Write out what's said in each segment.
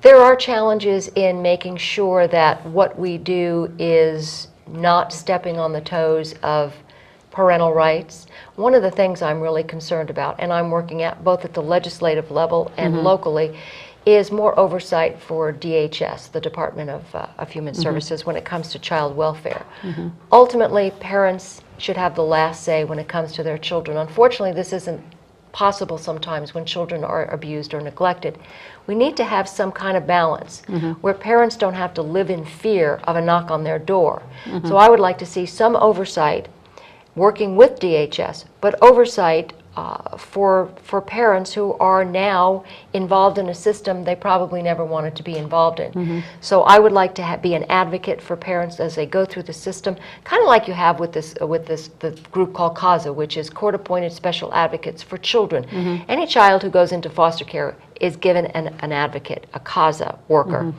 There are challenges in making sure that what we do is not stepping on the toes of parental rights. One of the things I'm really concerned about, and I'm working at both at the legislative level and locally, is more oversight for DHS, the Department of Human Services, when it comes to child welfare. Ultimately, parents should have the last say when it comes to their children. Unfortunately, this isn't possible sometimes when children are abused or neglected. We need to have some kind of balance where parents don't have to live in fear of a knock on their door. So I would like to see some oversight working with DHS, but oversight for parents who are now involved in a system they probably never wanted to be involved in. So I would like to be an advocate for parents as they go through the system, kind of like you have with the group called CASA, which is Court-Appointed Special Advocates for Children. Any child who goes into foster care is given an advocate, a CASA worker.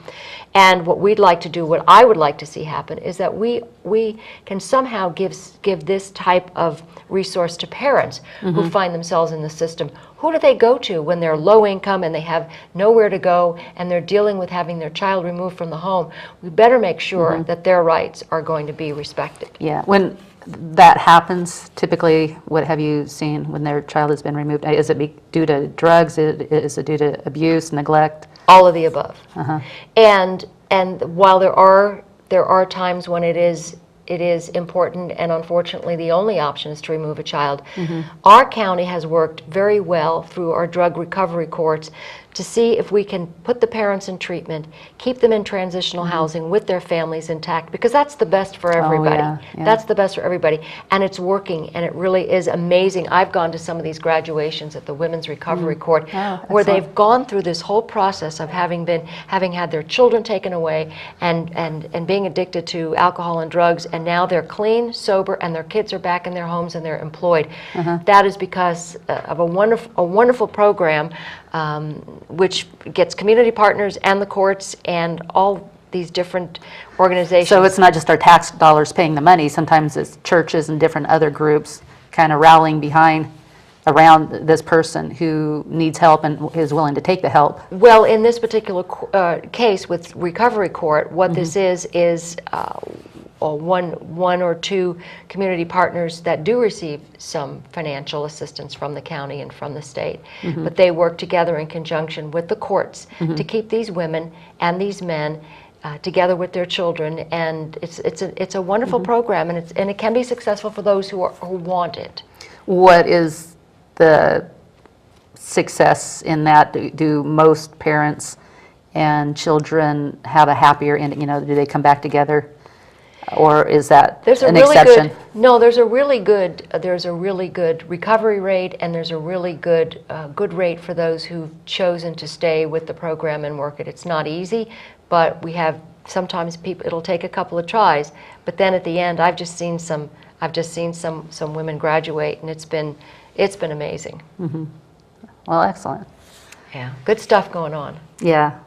And what we'd like to do, what I would like to see happen, is that we can somehow give this type of resource to parents who find themselves in the system. Who do they go to when they're low income and they have nowhere to go and they're dealing with having their child removed from the home? We better make sure that their rights are going to be respected. Yeah. When that happens, typically, what have you seen when their child has been removed? Is it due to drugs? Is it due to abuse, neglect? All of the above. And while there are times when it is important, and unfortunately the only option is to remove a child, our county has worked very well through our drug recovery courts to see if we can put the parents in treatment, keep them in transitional housing with their families intact, because that's the best for everybody. That's the best for everybody, and it's working, and it really is amazing. I've gone to some of these graduations at the Women's Recovery Court where they've gone through this whole process of having had their children taken away and being addicted to alcohol and drugs, and now they're clean, sober, and their kids are back in their homes and they're employed. That is because of a wonderful program which gets community partners and the courts and all these different organizations. So it's not just our tax dollars paying the money. Sometimes it's churches and different other groups kind of rallying around this person who needs help and is willing to take the help. Well, in this particular case with Recovery Court, what this is one or two community partners that do receive some financial assistance from the county and from the state, but they work together in conjunction with the courts to keep these women and these men together with their children, and it's a wonderful program, and it can be successful for those who want it. What is the success in that? Do most parents and children have a happier ending? Do they come back together? Or is that an exception? There's a really good recovery rate, and there's a really good rate for those who've chosen to stay with the program and work it. It's not easy, but we have sometimes it'll take a couple of tries, but then at the end I've just seen some women graduate, and it's been amazing. Well, excellent. Yeah, good stuff going on. Yeah.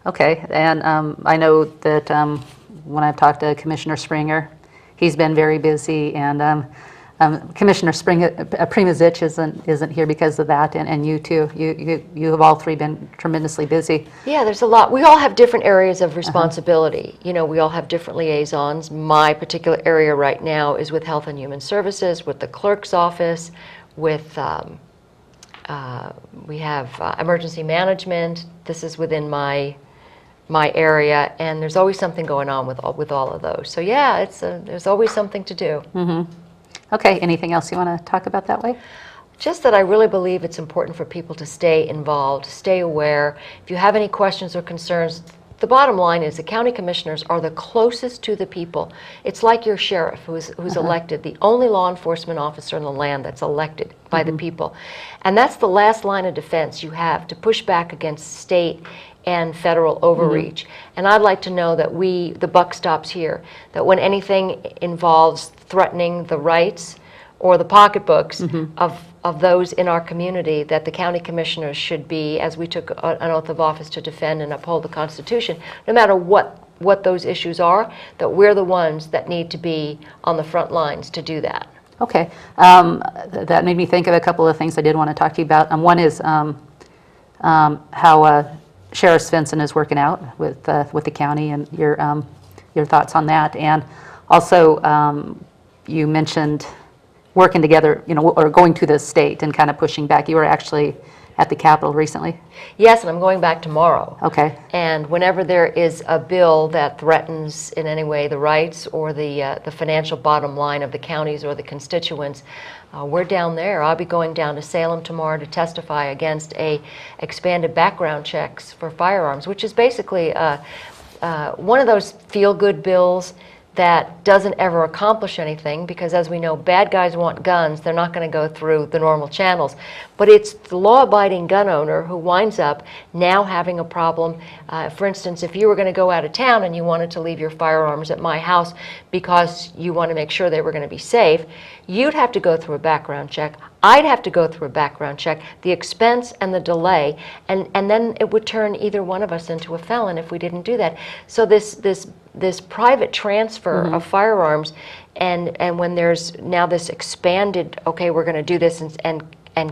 Okay, and I know that when I've talked to Commissioner Springer, he's been very busy, and Commissioner Primozic isn't here because of that, and you too. You have all three been tremendously busy. Yeah, there's a lot. We all have different areas of responsibility. We all have different liaisons. My particular area right now is with Health and Human Services, with the clerk's office, with we have emergency management. This is within my area, and there's always something going on with all of those. So yeah, there's always something to do. Okay, anything else you want to talk about that way? Just that I really believe it's important for people to stay involved, stay aware. If you have any questions or concerns, the bottom line is the county commissioners are the closest to the people. It's like your sheriff who's elected, the only law enforcement officer in the land that's elected by the people. And that's the last line of defense you have to push back against state and federal overreach. And I'd like to know that the buck stops here, that when anything involves threatening the rights or the pocketbooks of those in our community, that the county commissioners should be, as we took an oath of office to defend and uphold the Constitution, no matter what those issues are, that we're the ones that need to be on the front lines to do that. Okay, that made me think of a couple of things I did want to talk to you about. One is how Sheriff Svensson is working out with the county, and your thoughts on that. And also, you mentioned working together, or going to the state and kind of pushing back. You were actually at the Capitol recently. Yes, and I'm going back tomorrow. Okay. And whenever there is a bill that threatens in any way the rights or the financial bottom line of the counties or the constituents, we're down there. I'll be going down to Salem tomorrow to testify against a expanded background checks for firearms, which is basically one of those feel-good bills that doesn't ever accomplish anything, because as we know, bad guys want guns. They're not going to go through the normal channels. But it's the law-abiding gun owner who winds up now having a problem. For instance, if you were going to go out of town and you wanted to leave your firearms at my house because you want to make sure they were going to be safe, you'd have to go through a background check. I'd have to go through a background check, the expense and the delay, and then it would turn either one of us into a felon if we didn't do that. So this private transfer of firearms, and when there's now this expanded, okay, we're going to do this and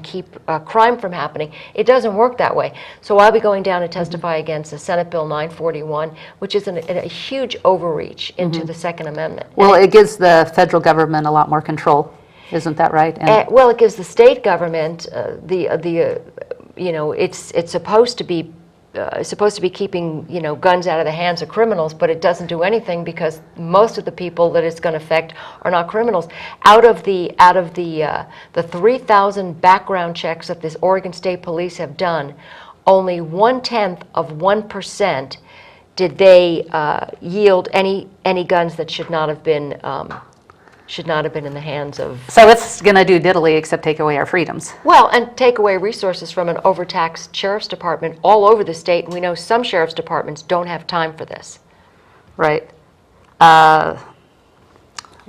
keep crime from happening, it doesn't work that way. So I'll be going down to testify against the Senate Bill 941, which is a huge overreach into the Second Amendment. Well, it gives the federal government a lot more control. Isn't that right? Well, it gives the state government it's supposed to be keeping guns out of the hands of criminals, but it doesn't do anything because most of the people that it's going to affect are not criminals. Out of the 3,000 background checks that this Oregon State Police have done, only 0.1% did they yield any guns that should not have been in the hands of... So it's going to do diddly except take away our freedoms. Well, and take away resources from an overtaxed sheriff's department all over the state. And we know some sheriff's departments don't have time for this. Right. Where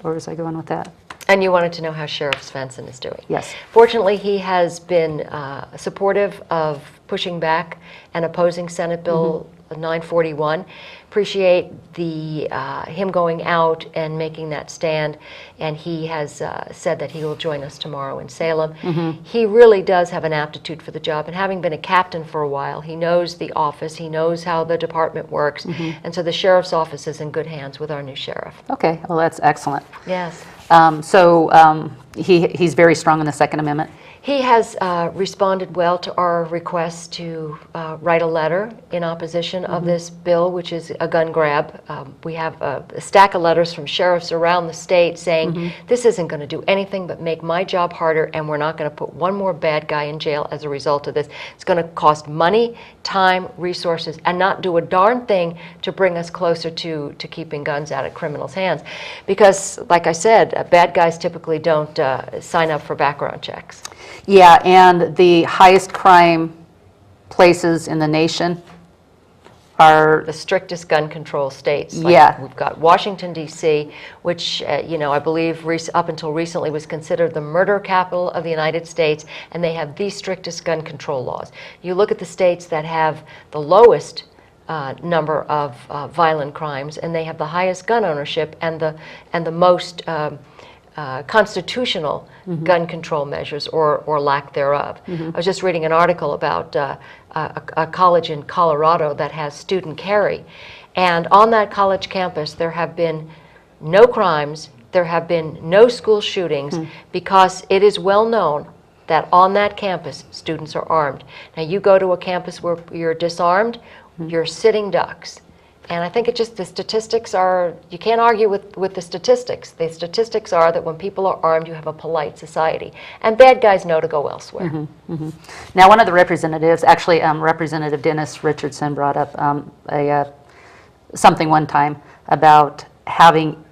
was I going with that? And you wanted to know how Sheriff Svensson is doing. Yes. Fortunately, he has been supportive of pushing back and opposing Senate Bill 941. Appreciate him going out and making that stand, and he has said that he will join us tomorrow in Salem. He really does have an aptitude for the job, and having been a captain for a while, he knows the office, he knows how the department works, and so the sheriff's office is in good hands with our new sheriff. Okay, well that's excellent. Yes. He's very strong on the Second Amendment. He has responded well to our request to write a letter in opposition of this bill, which is a gun grab. We have a stack of letters from sheriffs around the state saying, this isn't going to do anything but make my job harder, and we're not going to put one more bad guy in jail as a result of this. It's going to cost money, time, resources, and not do a darn thing to bring us closer to keeping guns out of criminals' hands. Because, like I said, bad guys typically don't sign up for background checks. Yeah, and the highest crime places in the nation are the strictest gun control states. Yeah. We've got Washington, D.C., which, I believe up until recently was considered the murder capital of the United States, and they have the strictest gun control laws. You look at the states that have the lowest number of violent crimes, and they have the highest gun ownership and the most constitutional gun control measures or lack thereof. I was just reading an article about a college in Colorado that has student carry, and on that college campus there have been no crimes, there have been no school shootings, because it is well known that on that campus students are armed. Now you go to a campus where you're disarmed, you're sitting ducks. And I think the statistics are, you can't argue with the statistics. The statistics are that when people are armed, you have a polite society. And bad guys know to go elsewhere. Now, one of the representatives, actually Representative Dennis Richardson, brought up something one time about having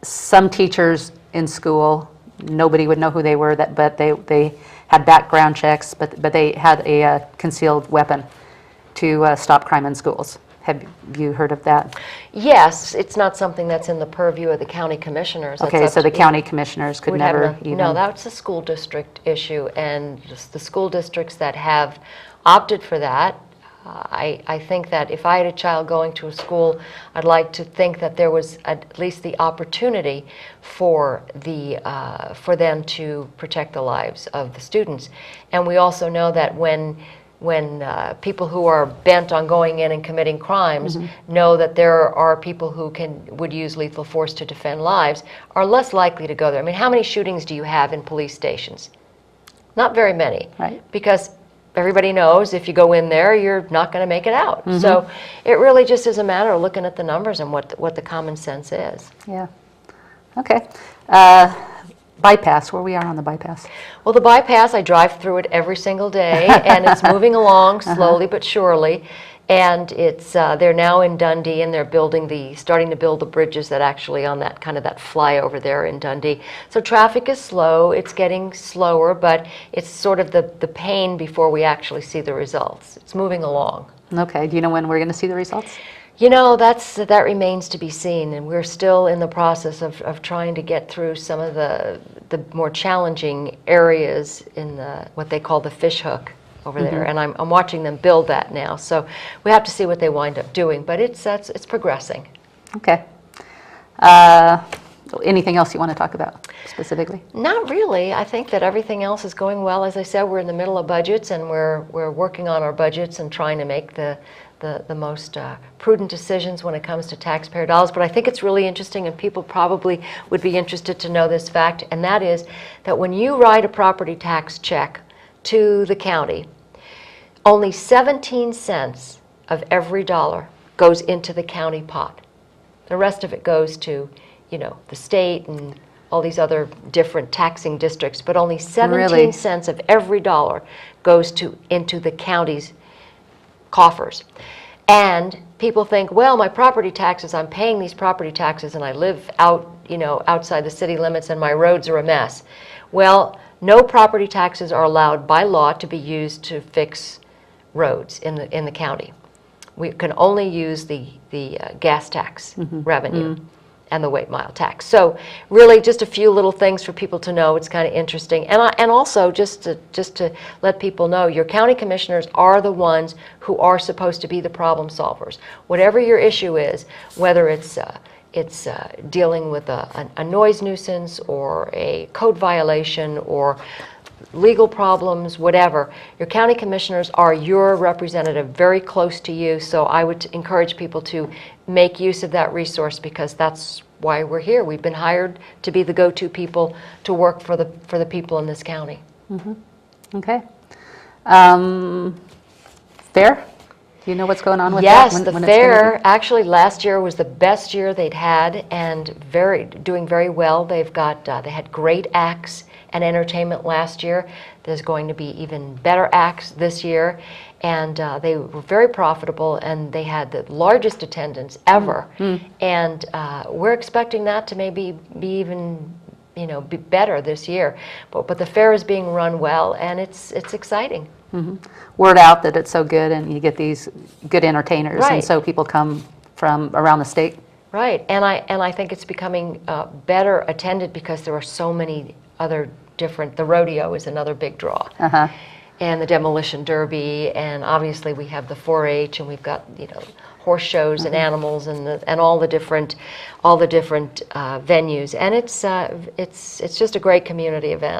some teachers in school, nobody would know who they were, but they had background checks, but they had a concealed weapon to stop crime in schools. Have you heard of that? Yes, it's not something that's in the purview of the county commissioners. Okay, so the county commissioners could never even... No, that's a school district issue, and just the school districts that have opted for that, I think that if I had a child going to a school, I'd like to think that there was at least the opportunity for them to protect the lives of the students. And we also know that when people who are bent on going in and committing crimes know that there are people who would use lethal force to defend lives, are less likely to go there. I mean, how many shootings do you have in police stations? Not very many. Right. Because everybody knows if you go in there, you're not going to make it out. So it really just is a matter of looking at the numbers and what the common sense is. Yeah. Okay. Bypass, where we are on the bypass. Well, the bypass, I drive through it every single day, and it's moving along slowly but surely. And they're now in Dundee, and they're starting to build the bridges that actually on that kind of that flyover there in Dundee. So traffic is slow. It's getting slower, but it's sort of the pain before we actually see the results. It's moving along. Okay. Do you know when we're going to see the results? You know, that remains to be seen, and we're still in the process of trying to get through some of the more challenging areas in what they call the fish hook over there, and I'm watching them build that now. So we have to see what they wind up doing, but it's progressing. Okay. Anything else you want to talk about specifically? Not really. I think that everything else is going well. As I said, we're in the middle of budgets, and we're working on our budgets and trying to make the most prudent decisions when it comes to taxpayer dollars. But I think it's really interesting, and people probably would be interested to know this fact, and that is that when you write a property tax check to the county, only 17 cents of every dollar goes into the county pot. The rest of it goes to, the state and all these other different taxing districts, but only 17 cents of every dollar goes into the county's coffers. And people think, well, my property taxes, I'm paying these property taxes, and I live outside the city limits, and my roads are a mess. Well, no property taxes are allowed by law to be used to fix roads in the county. We can only use the gas tax revenue and the weight mile tax. So really just a few little things for people to know. It's kind of interesting. And also just to let people know, your county commissioners are the ones who are supposed to be the problem solvers. Whatever your issue is, whether it's dealing with a noise nuisance or a code violation or legal problems, whatever, your county commissioners are your representative, very close to you. So I would encourage people to make use of that resource, because that's why we're here. We've been hired to be the go-to people to work for the people in this county. Okay. Fair? Do you know what's going on with yes, that? Yes, the fair, actually last year was the best year they'd had, and doing very well. They had great acts and entertainment last year. There's going to be even better acts this year, and they were very profitable, and they had the largest attendance ever. And we're expecting that to maybe be even be better this year. But the fair is being run well, and it's exciting. Word out that it's so good, and you get these good entertainers, right. And so people come from around the state. Right, and I think it's becoming better attended because there are so many other different. The rodeo is another big draw, and the demolition derby, and obviously we have the 4-H, and we've got horse shows and animals and all the different venues, and it's just a great community event.